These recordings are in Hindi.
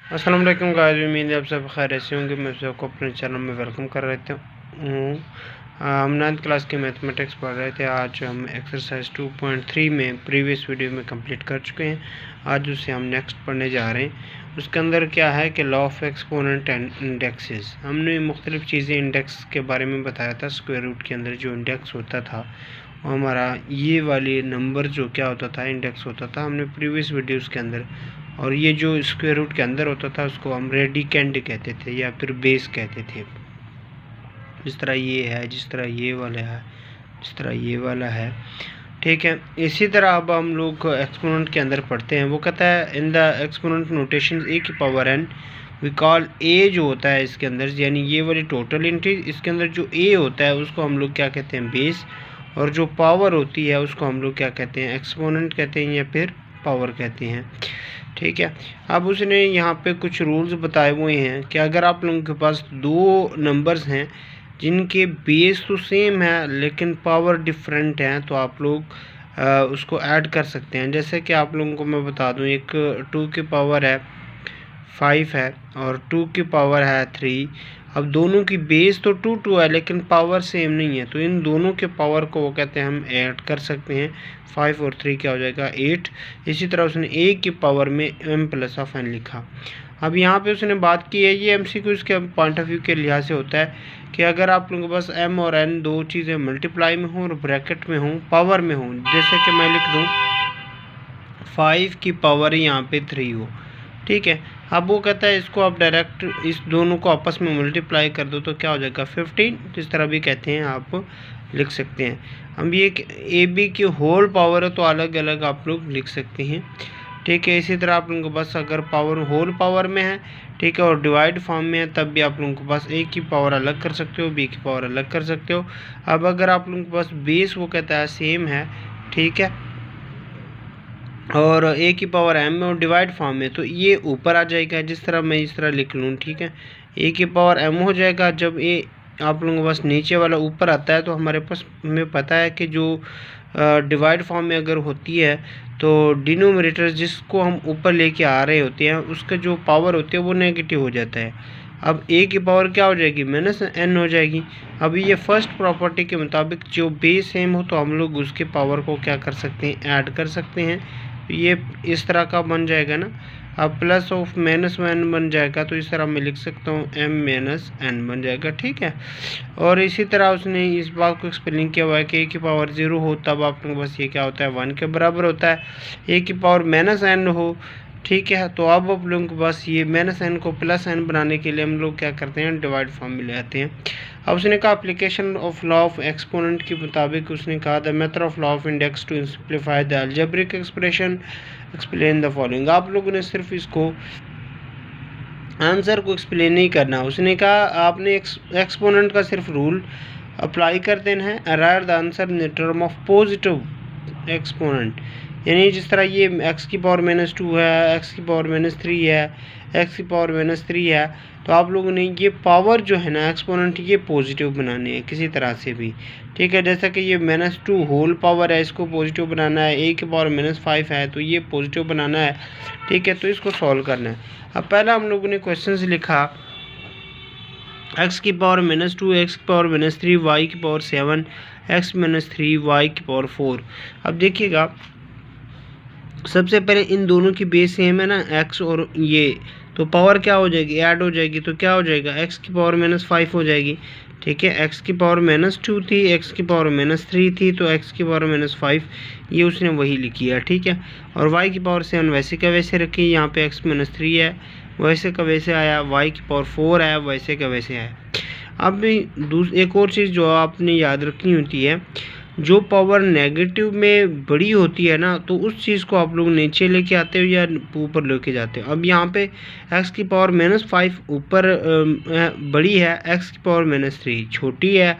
अस्सलाम वालेकुम गाइस, उम्मीद है आप सब खैर ऐसे होंगे। मैं सबको अपने चैनल में वेलकम कर रहे हूँ। हम 9th क्लास की मैथमेटिक्स पढ़ रहे थे। आज हम एक्सरसाइज 2.3 में प्रीवियस वीडियो में कंप्लीट कर चुके हैं। आज उसे हम नेक्स्ट पढ़ने जा रहे हैं। उसके अंदर क्या है कि law of exponent and indexes. हमने मुख्तलिफ़ चीज़ें इंडेक्स के बारे में बताया था। स्क्वायर रूट के अंदर जो इंडेक्स होता था वो हमारा ये वाले नंबर जो क्या होता था, इंडेक्स होता था। हमने प्रीवियस वीडियोज़ के अंदर, और ये जो स्क्वायर रूट के अंदर होता था उसको हम रेडिकेंड कहते थे या फिर बेस कहते थे। जिस तरह ये है, जिस तरह ये वाला है, जिस तरह ये वाला है, ठीक है। इसी तरह अब हम लोग एक्सपोनेंट के अंदर पढ़ते हैं। वो कहता है इन द एक्सपोनेंट नोटेशन ए की पावर एन वी कॉल ए, जो होता है इसके अंदर यानी ये वाली टोटल इंटीज, इसके अंदर जो ए होता है उसको हम लोग क्या कहते हैं, बेस, और जो पावर होती है उसको हम लोग क्या कहते हैं, एक्सपोनेंट कहते हैं या फिर पावर कहते हैं, ठीक है। अब उसने यहाँ पे कुछ रूल्स बताए हुए हैं कि अगर आप लोगों के पास दो नंबर्स हैं जिनके बेस तो सेम है लेकिन पावर डिफरेंट है, तो आप लोग उसको ऐड कर सकते हैं। जैसे कि आप लोगों को मैं बता दूं, एक 2 की पावर है 5 है और 2 की पावर है 3। अब दोनों की बेस तो 2 है लेकिन पावर सेम नहीं है, तो इन दोनों के पावर को वो कहते हैं हम ऐड कर सकते हैं। 5 और 3 क्या हो जाएगा, 8। इसी तरह उसने a की पावर में m+n लिखा। अब यहाँ पे उसने बात की है, ये MCQ के पॉइंट ऑफ व्यू के लिहाज से होता है कि अगर आप लोगों के पास m और n दो चीज़ें मल्टीप्लाई में हों और ब्रैकेट में हों, पावर में हों, जैसे कि मैं लिख दूँ 5 की पावर यहाँ पे 3 हो, ठीक है। अब वो कहता है इसको आप डायरेक्ट इस दोनों को आपस में मल्टीप्लाई कर दो तो क्या हो जाएगा 15। जिस तरह भी कहते हैं आप लिख सकते हैं। हम ये ए बी की होल पावर है तो अलग अलग आप लोग लिख सकते हैं, ठीक है। इसी तरह आप लोगों के पास अगर पावर होल पावर में है, ठीक है, और डिवाइड फॉर्म में है, तब भी आप लोगों के पास ए की पावर अलग कर सकते हो, बी की पावर अलग कर सकते हो। अब अगर आप लोगों के पास बेस वो कहता है सेम है, ठीक है, और ए की पावर m में और डिवाइड फॉर्म में, तो ये ऊपर आ जाएगा। जिस तरह मैं इस तरह लिख लूँ, ठीक है, ए की पावर m हो जाएगा। जब ए आप लोगों के पास नीचे वाला ऊपर आता है तो हमारे पास हमें पता है कि जो डिवाइड फॉर्म में अगर होती है तो डिनोमिनेटर जिसको हम ऊपर लेके आ रहे होते हैं उसका जो पावर होती है वो नेगेटिव हो जाता है। अब ए की पावर क्या हो जाएगी, -n हो जाएगी। अब ये फर्स्ट प्रॉपर्टी के मुताबिक जो बेस सेम हो तो हम लोग उसके पावर को क्या कर सकते हैं, ऐड कर सकते हैं। ये इस तरह का बन जाएगा ना। अब प्लस ऑफ -1 बन जाएगा, तो इस तरह मैं लिख सकता हूँ m-n बन जाएगा, ठीक है। और इसी तरह उसने इस बात को एक्सप्लेन किया हुआ है कि ए की पावर 0 हो तब आप लोगों के पास ये क्या होता है, 1 के बराबर होता है। ए की पावर -n हो, ठीक है, तो अब आप लोगों के पास ये -n को +n बनाने के लिए हम लोग क्या करते हैं, डिवाइड फॉर्म में ले आते हैं। अब उसने कहा application of law of exponent के मुताबिक उसने कहा the method of law of index to simplify the algebraic expression explain the following. आप लोगों ने सिर्फ इसको आंसर को एक्सप्लेन नहीं करना। उसने कहा आपने एक्सपोनेंट का सिर्फ रूल अप्लाई कर देना है, arrive the answer in the term of positive exponent. यानी जिस तरह ये x की पावर -2 है, x की पावर -3 है, x की पावर -3 है, तो आप लोगों ने ये पावर जो है ना एक्सपोनेंट ये पॉजिटिव बनानी है किसी तरह से भी, ठीक है। जैसा कि ये -2 होल पावर है, इसको पॉजिटिव बनाना है। a की पावर -5 है तो ये पॉजिटिव बनाना है, ठीक है। तो इसको सॉल्व करना है। अब पहला हम लोगों ने क्वेश्चन लिखा x की पावर -2, x की पावर -3, y की पावर 7, x -3, y की पावर 4। अब देखिएगा सबसे पहले इन दोनों की बेस सेम है ना, x और ये, तो पावर क्या हो जाएगी, ऐड हो जाएगी। तो क्या हो जाएगा, x की पावर -5 हो जाएगी, ठीक है। x की पावर -2 थी, x की पावर -3 थी, तो x की पावर -5 ये उसने वही लिखी है, ठीक है। और y की पावर 7 वैसे का वैसे रखी, यहाँ पे x -3 है वैसे का वैसे आया, y की पावर 4 है वैसे का वैसे आया। अब एक और चीज़ जो आपने याद रखनी होती है, जो पावर नेगेटिव में बड़ी होती है ना तो उस चीज़ को आप लोग नीचे लेके आते हो या ऊपर लेके जाते हो। अब यहाँ पे x की पावर -5 ऊपर बड़ी है, x की पावर -3 छोटी है,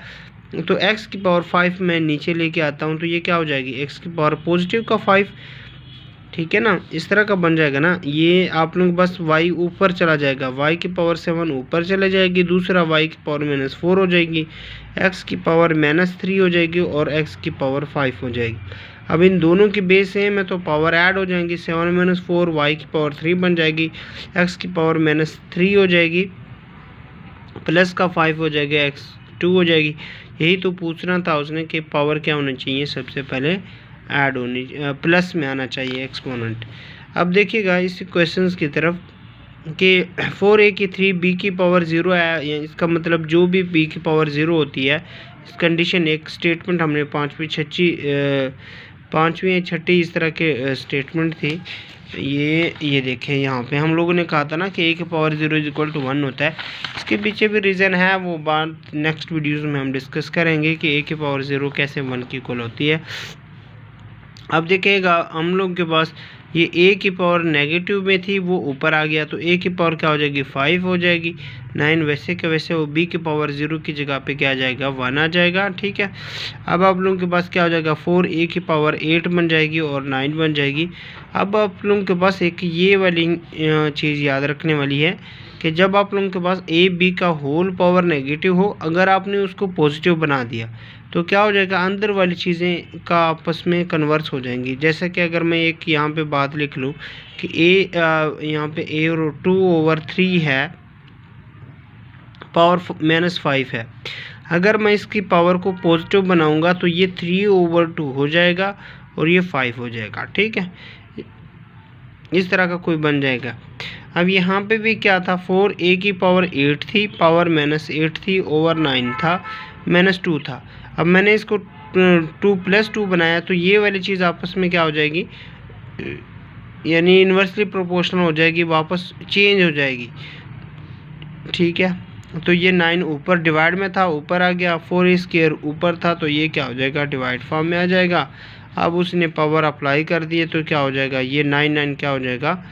तो x की पावर 5 मैं नीचे लेके आता हूँ तो ये क्या हो जाएगी, x की पावर पॉजिटिव का 5, ठीक है ना। इस तरह का बन जाएगा ना। ये आप लोग बस y ऊपर चला जाएगा, y की पावर 7 ऊपर चले जाएगी, दूसरा y की पावर -4 हो जाएगी, x की पावर -3 हो जाएगी और x की पावर 5 हो जाएगी। अब इन दोनों की बेस सेम है तो पावर ऐड हो जाएंगी। 7 - 4 y की पावर 3 बन जाएगी, x की पावर -3 हो जाएगी, प्लस का 5 हो जाएगा, x 2 हो जाएगी। यही तो पूछना था उसने कि पावर क्या होनी चाहिए, सबसे पहले ऐड होनी, प्लस में आना चाहिए एक्सपोनेंट। अब देखिएगा इस क्वेश्चंस की तरफ कि 4a की 3b की पावर 0 है, इसका मतलब जो भी b की पावर 0 होती है, इस कंडीशन एक स्टेटमेंट हमने पाँचवीं या छठी इस तरह के स्टेटमेंट थी। ये देखें यहाँ पे हम लोगों ने कहा था ना कि a की पावर 0 = 1 होता है। इसके पीछे भी रीज़न है, वो बात नेक्स्ट वीडियोस में हम डिस्कस करेंगे कि a की पावर 0 कैसे 1 की इक्वल होती है। अब देखिएगा हम लोग के पास ये a की पावर नेगेटिव में थी, वो ऊपर आ गया तो a की पावर क्या हो जाएगी, 5 हो जाएगी। 9 वैसे के वैसे वो b की पावर 0 की जगह पे क्या आ जाएगा, 1 आ जाएगा। ठीक है, अब आप लोगों के पास क्या हो जाएगा, 4a की पावर 8 बन जाएगी और 9 बन जाएगी। अब आप लोगों के पास एक ये वाली चीज़ याद रखने वाली है कि जब आप लोगों के पास a b का होल पावर नेगेटिव हो, अगर आपने उसको पॉजिटिव बना दिया तो क्या हो जाएगा, अंदर वाली चीज़ें का आपस में कन्वर्स हो जाएंगी। जैसे कि अगर मैं एक यहाँ पे बात लिख लूँ कि यहाँ पे a और 2/3 है, पावर -5 है। अगर मैं इसकी पावर को पॉजिटिव बनाऊंगा तो ये 3/2 हो जाएगा और ये 5 हो जाएगा। ठीक है, इस तरह का कोई बन जाएगा। अब यहाँ पे भी क्या था, 4a की पावर 8 थी, पावर -8 थी, ओवर 9 था, -2 था। अब मैंने इसको 2 + 2 बनाया तो ये वाली चीज़ आपस में क्या हो जाएगी, यानी इन्वर्सली प्रोपोर्शनल हो जाएगी, वापस चेंज हो जाएगी। ठीक है, तो ये 9 ऊपर डिवाइड में था, ऊपर आ गया, 4a² ऊपर था तो ये क्या हो जाएगा, डिवाइड फॉर्म में आ जाएगा। अब उसने पावर अप्लाई कर दिए तो क्या हो जाएगा, ये 9 क्या हो जाएगा,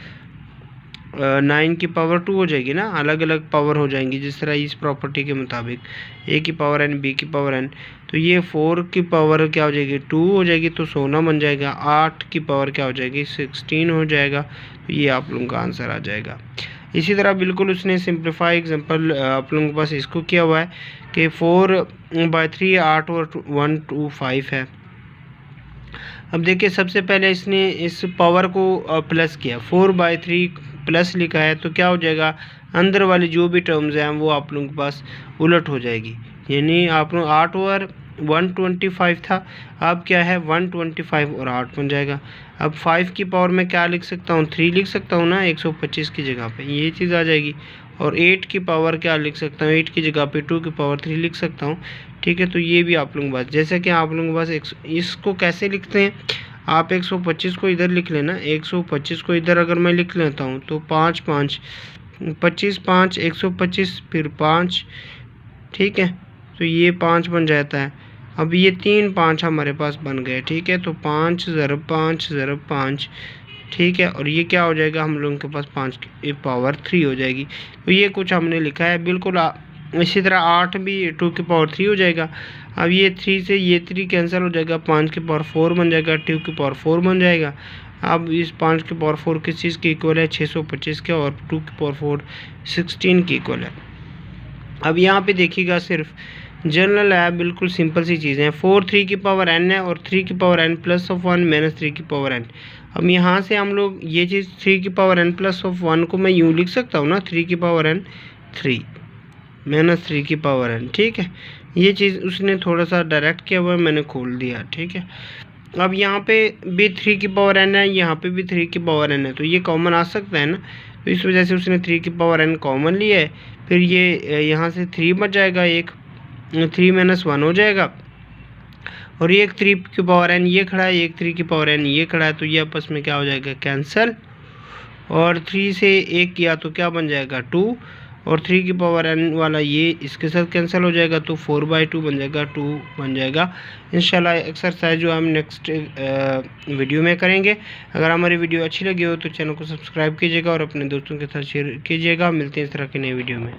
9 की पावर 2 हो जाएगी ना, अलग अलग पावर हो जाएंगी जिस तरह इस प्रॉपर्टी के मुताबिक, a की पावर n, b की पावर n। तो ये 4 की पावर क्या हो जाएगी, 2 हो जाएगी तो 16 बन जाएगा। 8 की पावर क्या हो जाएगी, 16 हो जाएगा। तो ये आप लोगों का आंसर आ जाएगा। इसी तरह बिल्कुल उसने सिंप्लीफाई एग्जांपल आप लोगों के पास इसको किया हुआ है कि 4/3 8 और 1 2 5 है। अब देखिए सबसे पहले इसने इस पावर को प्लस किया, 4/3 प्लस लिखा है तो क्या हो जाएगा, अंदर वाली जो भी टर्म्स हैं वो आप लोगों के पास उलट हो जाएगी। यानी आप लोग 8 और 125 था, अब क्या है 125 और 8 बन जाएगा। अब 5 की पावर में क्या लिख सकता हूँ, 3 लिख सकता हूँ ना, 125 की जगह पे ये चीज़ आ जाएगी। और 8 की पावर क्या लिख सकता हूँ, 8 की जगह पे 2 की पावर 3 लिख सकता हूँ। ठीक है, तो ये भी आप लोगों के पास, जैसे कि आप लोगों के पास इसको कैसे लिखते हैं, आप 125 को इधर लिख लेना, 125 को इधर अगर मैं लिख लेता हूँ तो 5 5 25 5 125 फिर 5। ठीक है, तो ये 5 बन जाता है। अब ये 3 5 हमारे पास बन गए। ठीक है, तो 5 × 5 × 5। ठीक है, और ये क्या हो जाएगा, हम लोगों के पास 5 की पावर 3 हो जाएगी। तो ये कुछ हमने लिखा है बिल्कुल। इसी तरह 8 भी 2 की पावर 3 हो जाएगा। अब ये 3 से ये 3 कैंसिल हो जाएगा, 5 की पावर 4 बन जाएगा, 2 की पावर 4 बन जाएगा। अब इस 5 की पावर 4 किस चीज़ की इक्वल है, 625 के, और 2 की पावर 4 16 की इक्वल है। अब यहाँ पे देखिएगा सिर्फ जनरल है, बिल्कुल सिंपल सी चीज़ें हैं। 4 3 की पावर n है और 3 की पावर n + 1 - 3 की पावर n। अब यहाँ से हम लोग ये चीज़ 3 की पावर n + 1 को मैं यूँ लिख सकता हूँ ना, 3 की पावर n 3 - 3 की पावर n। ठीक है, ये चीज़ उसने थोड़ा सा डायरेक्ट किया हुआ है, मैंने खोल दिया। ठीक है, अब यहाँ पे भी 3 की पावर n है, यहाँ पे भी 3 की पावर n है, तो ये कॉमन आ सकता है ना, तो इस वजह से उसने 3 की पावर n कॉमन लिया है। फिर ये यहाँ से 3 बच जाएगा, एक 3 - 1 हो जाएगा, और ये एक 3 की पावर n ये खड़ा है, एक 3 की पावर n ये खड़ा है, तो ये आपस में क्या हो जाएगा, कैंसिल। और 3 से 1 किया तो क्या बन जाएगा, 2, और 3 की पावर n वाला ये इसके साथ कैंसिल हो जाएगा, तो 4/2 बन जाएगा, 2 बन जाएगा। इंशाल्लाह एक्सरसाइज जो हम नेक्स्ट वीडियो में करेंगे। अगर हमारी वीडियो अच्छी लगी हो तो चैनल को सब्सक्राइब कीजिएगा और अपने दोस्तों के साथ शेयर कीजिएगा। मिलते हैं इस तरह की नई वीडियो में।